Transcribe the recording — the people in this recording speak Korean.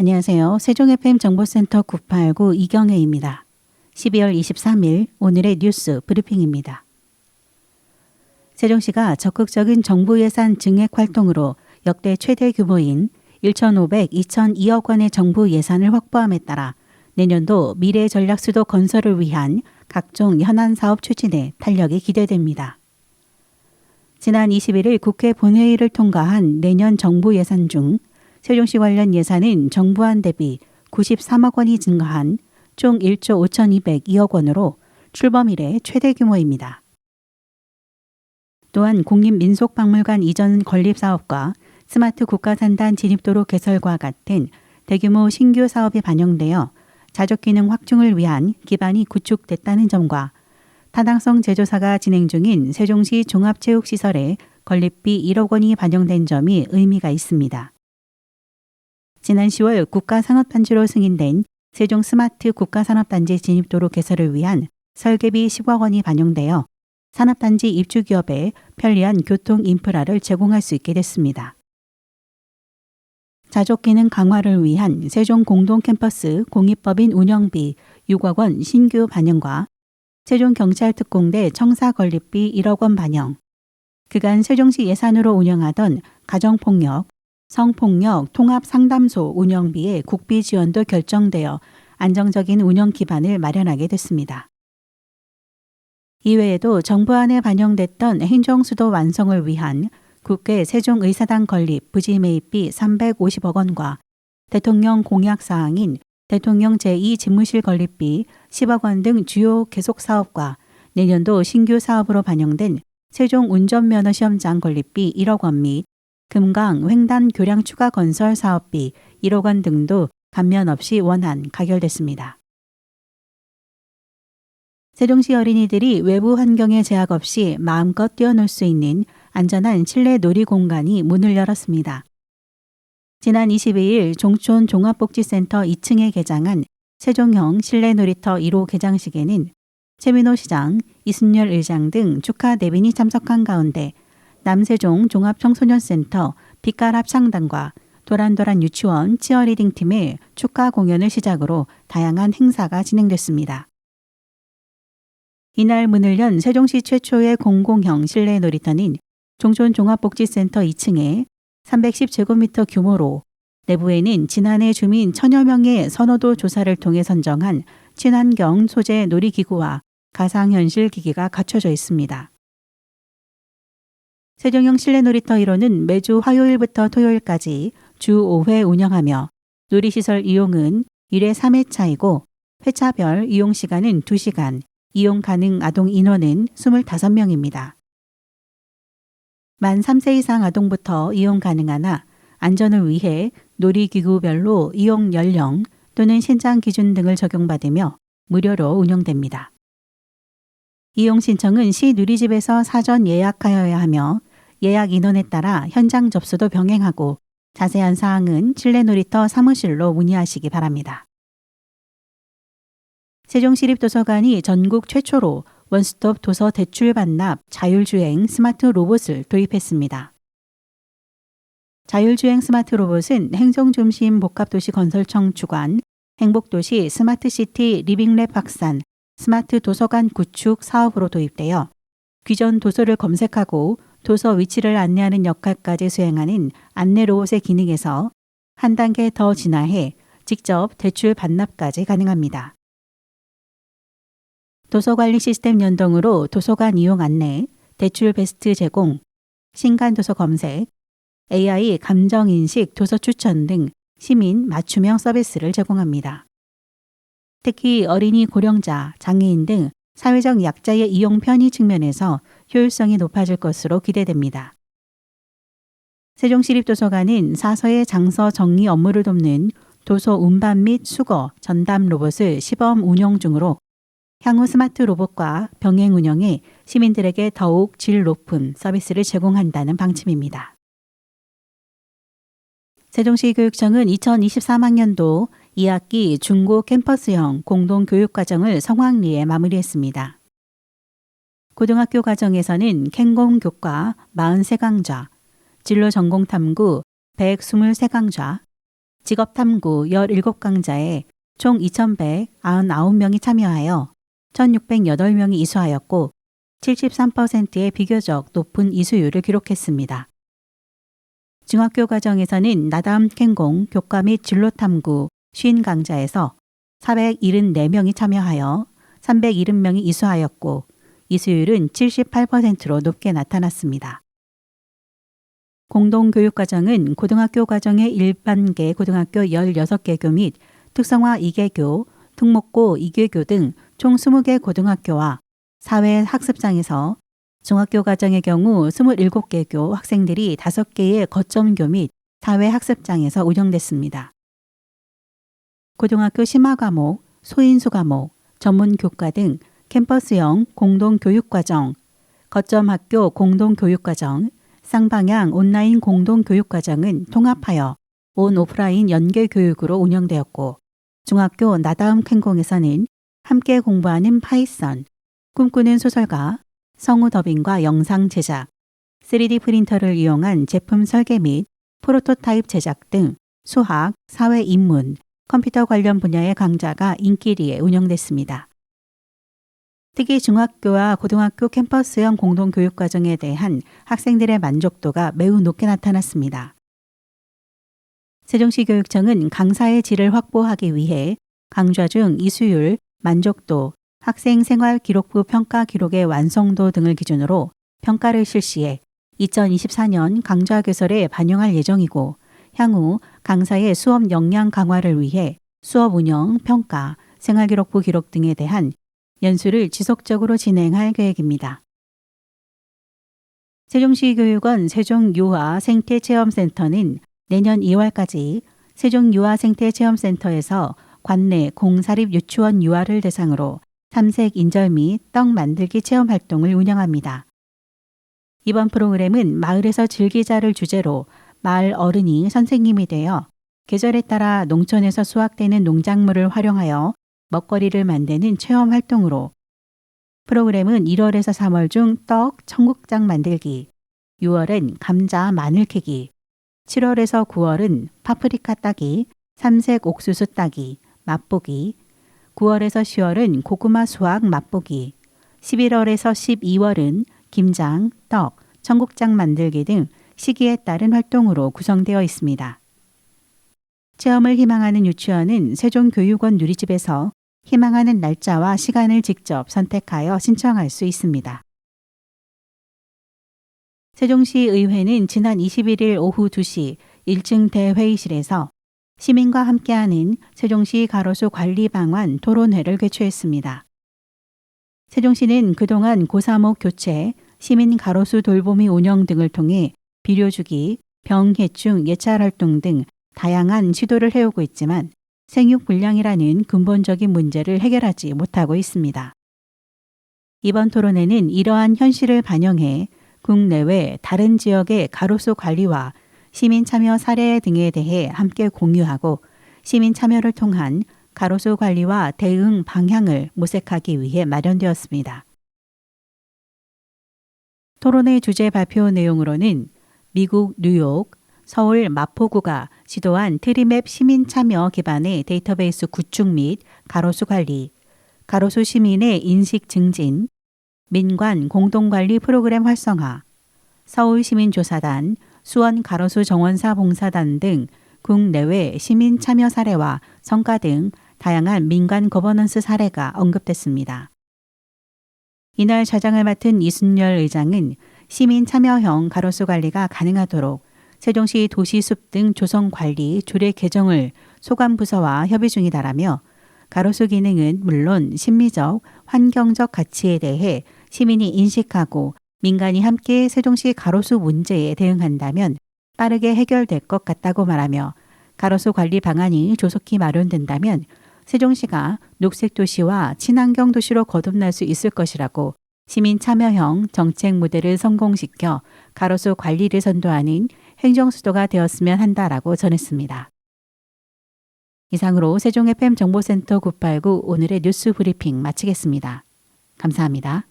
안녕하세요. 세종 FM 정보센터 989 이경혜입니다. 12월 23일 오늘의 뉴스 브리핑입니다. 세종시가 적극적인 정부 예산 증액 활동으로 역대 최대 규모인 1,502억 원의 정부 예산을 확보함에 따라 내년도 미래 전략 수도 건설을 위한 각종 현안 사업 추진에 탄력이 기대됩니다. 지난 21일 국회 본회의를 통과한 내년 정부 예산 중 세종시 관련 예산은 정부안 대비 93억 원이 증가한 총 1조 5,202억 원으로 출범 이래 최대 규모입니다. 또한 국립민속박물관 이전 건립 사업과 스마트 국가산단 진입도로 개설과 같은 대규모 신규 사업이 반영되어 자족 기능 확충을 위한 기반이 구축됐다는 점과 타당성 재조사가 진행 중인 세종시 종합체육시설에 건립비 1억 원이 반영된 점이 의미가 있습니다. 지난 10월 국가산업단지로 승인된 세종 스마트 국가산업단지 진입도로 개설을 위한 설계비 10억 원이 반영되어 산업단지 입주기업에 편리한 교통 인프라를 제공할 수 있게 됐습니다. 자족 기능 강화를 위한 세종 공동캠퍼스 공익법인 운영비 6억 원 신규 반영과 세종경찰특공대 청사 건립비 1억 원 반영, 그간 세종시 예산으로 운영하던 가정폭력, 성폭력 통합상담소 운영비의 국비 지원도 결정되어 안정적인 운영 기반을 마련하게 됐습니다. 이외에도 정부안에 반영됐던 행정수도 완성을 위한 국회 세종의사당 건립 부지 매입비 350억 원과 대통령 공약사항인 대통령 제2집무실 건립비 10억 원 등 주요 계속사업과 내년도 신규 사업으로 반영된 세종운전면허시험장 건립비 1억 원 및 금강 횡단 교량 추가 건설 사업비 1억 원 등도 감면 없이 원안 가결됐습니다. 세종시 어린이들이 외부 환경에 제약 없이 마음껏 뛰어놀 수 있는 안전한 실내 놀이 공간이 문을 열었습니다. 지난 22일 종촌 종합복지센터 2층에 개장한 세종형 실내 놀이터 1호 개장식에는 최민호 시장, 이순열 의장 등 축하 대빈이 참석한 가운데 남세종 종합청소년센터 빛깔 합창단과 도란도란 유치원 치어리딩 팀의 축하 공연을 시작으로 다양한 행사가 진행됐습니다. 이날 문을 연 세종시 최초의 공공형 실내 놀이터는 종촌 종합복지센터 2층에 310제곱미터 규모로 내부에는 지난해 주민 1,000여 명의 선호도 조사를 통해 선정한 친환경 소재 놀이기구와 가상현실 기기가 갖춰져 있습니다. 세종형 실내 놀이터 1호는 매주 화요일부터 토요일까지 주 5회 운영하며 놀이시설 이용은 1회 3회차이고 회차별 이용 시간은 2시간, 이용 가능 아동 인원은 25명입니다. 만 3세 이상 아동부터 이용 가능하나 안전을 위해 놀이기구별로 이용 연령 또는 신장 기준 등을 적용받으며 무료로 운영됩니다. 이용 신청은 시 누리집에서 사전 예약하여야 하며 예약 인원에 따라 현장 접수도 병행하고 자세한 사항은 실내 놀이터 사무실로 문의하시기 바랍니다. 세종시립도서관이 전국 최초로 원스톱 도서 대출 반납 자율주행 스마트 로봇을 도입했습니다. 자율주행 스마트 로봇은 행정중심 복합도시 건설청 주관, 행복도시 스마트시티 리빙랩 확산, 스마트 도서관 구축 사업으로 도입되어 귀전 도서를 검색하고 도서 위치를 안내하는 역할까지 수행하는 안내 로봇의 기능에서 한 단계 더 진화해 직접 대출 반납까지 가능합니다. 도서관리 시스템 연동으로 도서관 이용 안내, 대출 베스트 제공, 신간 도서 검색, AI 감정인식 도서 추천 등 시민 맞춤형 서비스를 제공합니다. 특히 어린이 고령자, 장애인 등 사회적 약자의 이용 편의 측면에서 효율성이 높아질 것으로 기대됩니다. 세종시립도서관은 사서의 장서 정리 업무를 돕는 도서 운반 및 수거, 전담 로봇을 시범 운영 중으로 향후 스마트 로봇과 병행 운영에 시민들에게 더욱 질 높은 서비스를 제공한다는 방침입니다. 세종시 교육청은 2023학년도 2학기 중고 캠퍼스형 공동교육과정을 성황리에 마무리했습니다. 고등학교 과정에서는 캔공교과 43강좌, 진로 전공 탐구 123강좌, 직업탐구 17강좌에 총 2,199명이 참여하여 1,608명이 이수하였고 73%의 비교적 높은 이수율을 기록했습니다. 중학교 과정에서는 나담 캔공 교과 및 진로 탐구 50강좌에서 474명이 참여하여 370명이 이수하였고 이수율은 78%로 높게 나타났습니다. 공동교육과정은 고등학교 과정의 일반계 고등학교 16개교 및 특성화 2개교, 특목고 2개교 등 총 20개 고등학교와 사회 학습장에서 중학교 과정의 경우 27개교 학생들이 5개의 거점교 및 사회 학습장에서 운영됐습니다. 고등학교 심화 과목, 소인수 과목, 전문 교과 등 캠퍼스형 공동교육과정, 거점학교 공동교육과정, 쌍방향 온라인 공동교육과정은 통합하여 온 오프라인 연계교육으로 운영되었고 중학교 나다움 캔공에서는 함께 공부하는 파이썬, 꿈꾸는 소설가, 성우 더빙과 영상 제작, 3D 프린터를 이용한 제품 설계 및 프로토타입 제작 등 수학, 사회 인문, 컴퓨터 관련 분야의 강좌가 인기리에 운영됐습니다. 특히 중학교와 고등학교 캠퍼스형 공동교육과정에 대한 학생들의 만족도가 매우 높게 나타났습니다. 세종시 교육청은 강사의 질을 확보하기 위해 강좌 중 이수율, 만족도, 학생 생활 기록부 평가 기록의 완성도 등을 기준으로 평가를 실시해 2024년 강좌 개설에 반영할 예정이고 향후 강사의 수업 역량 강화를 위해 수업 운영, 평가, 생활기록부 기록 등에 대한 연수를 지속적으로 진행할 계획입니다. 세종시 교육원 세종유아 생태체험센터는 내년 2월까지 세종유아생태체험센터에서 관내 공사립 유치원 유아를 대상으로 삼색 인절 및 떡 만들기 체험 활동을 운영합니다. 이번 프로그램은 마을에서 즐기자를 주제로 마을 어른이 선생님이 되어 계절에 따라 농촌에서 수확되는 농작물을 활용하여 먹거리를 만드는 체험 활동으로 프로그램은 1월에서 3월 중 떡, 청국장 만들기, 6월은 감자, 마늘 캐기, 7월에서 9월은 파프리카 따기, 삼색 옥수수 따기, 맛보기, 9월에서 10월은 고구마 수확 맛보기, 11월에서 12월은 김장, 떡, 청국장 만들기 등 시기에 따른 활동으로 구성되어 있습니다. 체험을 희망하는 유치원은 세종교육원 누리집에서 희망하는 날짜와 시간을 직접 선택하여 신청할 수 있습니다. 세종시의회는 지난 21일 오후 2시 1층 대회의실에서 시민과 함께하는 세종시 가로수 관리 방안 토론회를 개최했습니다. 세종시는 그동안 고3호 교체, 시민 가로수 돌보미 운영 등을 통해 비료주기, 병해충 예찰 활동 등 다양한 시도를 해오고 있지만 생육 불량이라는 근본적인 문제를 해결하지 못하고 있습니다. 이번 토론회는 이러한 현실을 반영해 국내외 다른 지역의 가로수 관리와 시민 참여 사례 등에 대해 함께 공유하고 시민 참여를 통한 가로수 관리와 대응 방향을 모색하기 위해 마련되었습니다. 토론회 주제 발표 내용으로는 미국 뉴욕, 서울 마포구가 시도한 트리맵 시민 참여 기반의 데이터베이스 구축 및 가로수 관리, 가로수 시민의 인식 증진, 민관 공동관리 프로그램 활성화, 서울시민조사단, 수원 가로수 정원사 봉사단 등 국내외 시민 참여 사례와 성과 등 다양한 민관 거버넌스 사례가 언급됐습니다. 이날 좌장을 맡은 이순열 의장은 시민 참여형 가로수 관리가 가능하도록 세종시 도시숲 등 조성관리 조례 개정을 소관부서와 협의 중이다라며 가로수 기능은 물론 심리적, 환경적 가치에 대해 시민이 인식하고 민간이 함께 세종시 가로수 문제에 대응한다면 빠르게 해결될 것 같다고 말하며 가로수 관리 방안이 조속히 마련된다면 세종시가 녹색도시와 친환경 도시로 거듭날 수 있을 것이라고 시민 참여형 정책 모델을 성공시켜 가로수 관리를 선도하는 행정수도가 되었으면 한다라고 전했습니다. 이상으로 세종 FM 정보센터 989 오늘의 뉴스 브리핑 마치겠습니다. 감사합니다.